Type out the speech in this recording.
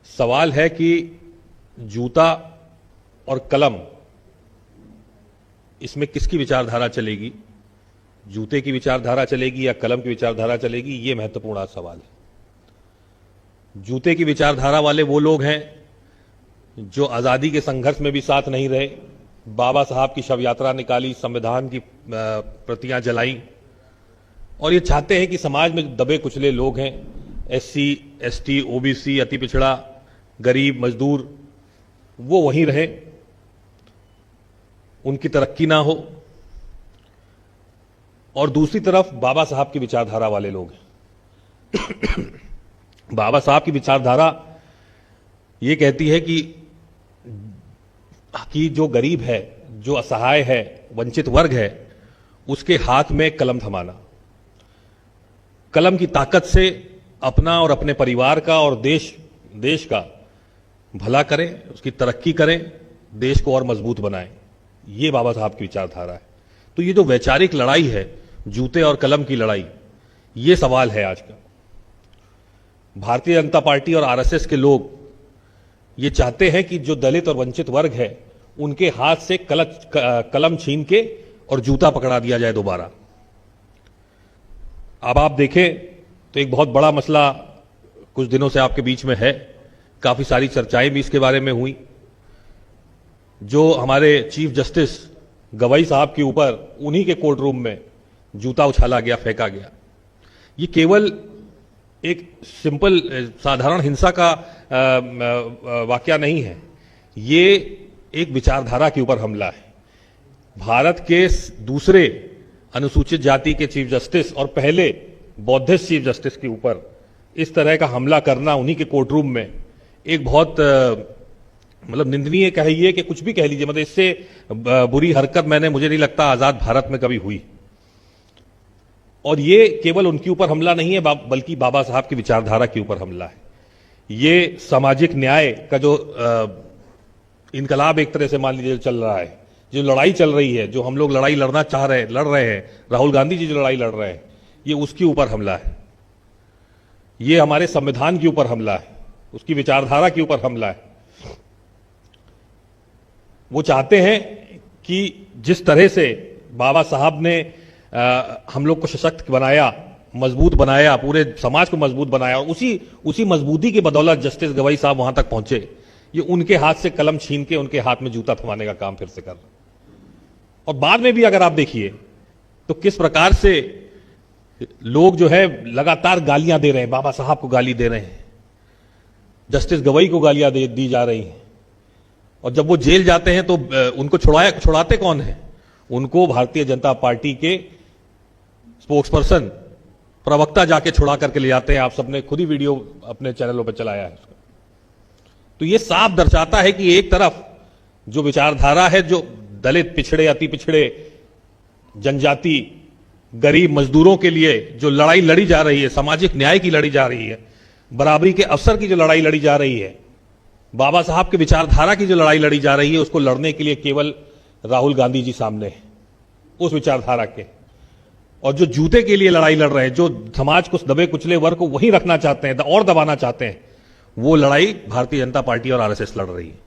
सवाल है कि जूता और कलम, इसमें किसकी विचारधारा चलेगी? जूते की विचारधारा चलेगी या कलम की विचारधारा चलेगी? यह महत्वपूर्ण आज सवाल है। जूते की विचारधारा वाले वो लोग हैं जो आजादी के संघर्ष में भी साथ नहीं रहे, बाबा साहब की शव यात्रा निकाली, संविधान की प्रतियां जलाई और ये चाहते हैं कि समाज में दबे कुचले लोग हैं, एससी, एसटी, ओबीसी, अति पिछड़ा, गरीब, मजदूर, वो वहीं रहे, उनकी तरक्की ना हो। और दूसरी तरफ बाबा साहब की विचारधारा वाले लोग हैं। बाबा साहब की विचारधारा ये कहती है कि जो गरीब है, जो असहाय है, वंचित वर्ग है, उसके हाथ में कलम थमाना, कलम की ताकत से अपना और अपने परिवार का और देश का भला करें, उसकी तरक्की करें, देश को और मजबूत बनाएं। ये बाबा साहब की विचारधारा है। तो ये जो वैचारिक लड़ाई है, जूते और कलम की लड़ाई, ये सवाल है आज का। भारतीय जनता पार्टी और आरएसएस के लोग ये चाहते हैं कि जो दलित और वंचित वर्ग है, उनके हाथ से कलम छीन के और जूता पकड़ा दिया जाए दोबारा। अब आप देखें तो एक बहुत बड़ा मसला कुछ दिनों से आपके बीच में है, काफी सारी चर्चाएं भी इसके बारे में हुई। जो हमारे चीफ जस्टिस गवई साहब के ऊपर उन्हीं के कोर्ट रूम में जूता उछाला गया, फेंका गया। ये केवल एक सिंपल साधारण हिंसा का वाकया नहीं है, ये एक विचारधारा के ऊपर हमला है। भारत के दूसरे अनुसूचित जाति के चीफ जस्टिस और पहले बौद्धिस्ट चीफ जस्टिस के ऊपर इस तरह का हमला करना उन्हीं के कोर्ट रूम में एक बहुत मतलब निंदनीय कहिए कि कुछ भी कह लीजिए, मतलब इससे बुरी हरकत मुझे नहीं लगता आजाद भारत में कभी हुई। और ये केवल उनके ऊपर हमला नहीं है, बल्कि बाबा साहब की विचारधारा के ऊपर हमला है। ये सामाजिक न्याय का जो इनकलाब एक तरह से मान लीजिए चल रहा है, जो लड़ाई चल रही है, जो हम लोग लड़ाई लड़ रहे हैं, राहुल गांधी जी जो लड़ाई लड़ रहे हैं, ये उसके ऊपर हमला है। ये हमारे संविधान के ऊपर हमला है, उसकी विचारधारा के ऊपर हमला है। वो चाहते हैं कि जिस तरह से बाबा साहब ने हम लोग को सशक्त बनाया, मजबूत बनाया, पूरे समाज को मजबूत बनाया, और उसी मजबूती की बदौलत जस्टिस गवई साहब वहां तक पहुंचे, ये उनके हाथ से कलम छीन के उनके हाथ में जूता थमाने का काम फिर से कर रहे हैं। और बाद में भी अगर आप देखिए तो किस प्रकार से लोग जो है लगातार गालियां दे रहे हैं, बाबा साहब को गाली दे रहे हैं, जस्टिस गवई को गालियां दी जा रही हैं। और जब वो जेल जाते हैं तो उनको छुड़ाते कौन है? उनको भारतीय जनता पार्टी के स्पोक्सपर्सन, प्रवक्ता जाके छुड़ा करके ले जाते हैं। आप सबने खुद ही वीडियो अपने चैनलों पर चलाया है उसका। तो ये साफ दर्शाता है कि एक तरफ जो विचारधारा है, जो दलित, पिछड़े, अति पिछड़े, जनजाति, गरीब, मजदूरों के लिए जो लड़ाई लड़ी जा रही है, सामाजिक न्याय की लड़ी जा रही है, बराबरी के अवसर की जो लड़ाई लड़ी जा रही है, बाबा साहब की विचारधारा की जो लड़ाई लड़ी जा रही है, उसको लड़ने के लिए केवल राहुल गांधी जी सामने हैं, उस विचारधारा के। और जो जूते के लिए लड़ाई लड़ रहे हैं, जो समाज को दबे कुचले वर्ग को वहीं रखना चाहते हैं और दबाना चाहते हैं, वो लड़ाई भारतीय जनता पार्टी और आरएसएस लड़ रही है।